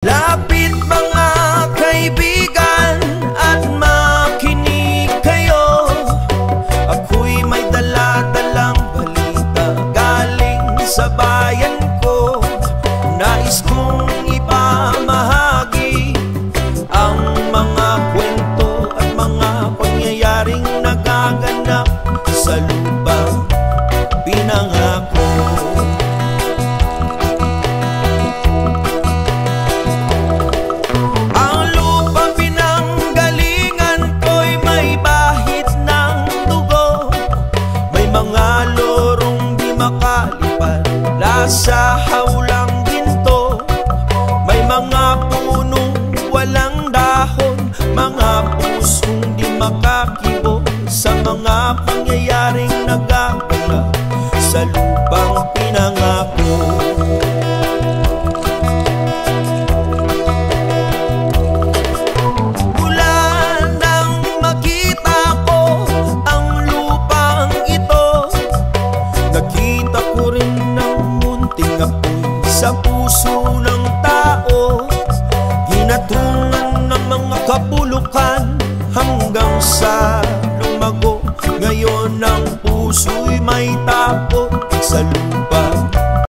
Lapit mga kaibigan at makinig kayo. Ako'y may dala-dalang balita galing sa bayan ko. Nais kong ipamahagi ang mga kwento at mga pangyayaring nagaganap sa lupang pinangako. Mga lorong di makalipad sa hawlang ginto. May mga punong walang dahon, mga pusong di makakibo sa mga pangyayaring nagaganap sa lupang pinangako. Nakita ko rin ng munting apoy sa puso ng tao, ginatungan ng mga kabulukan hanggang sa lumago. Ngayon ang puso'y may tapo sa lupa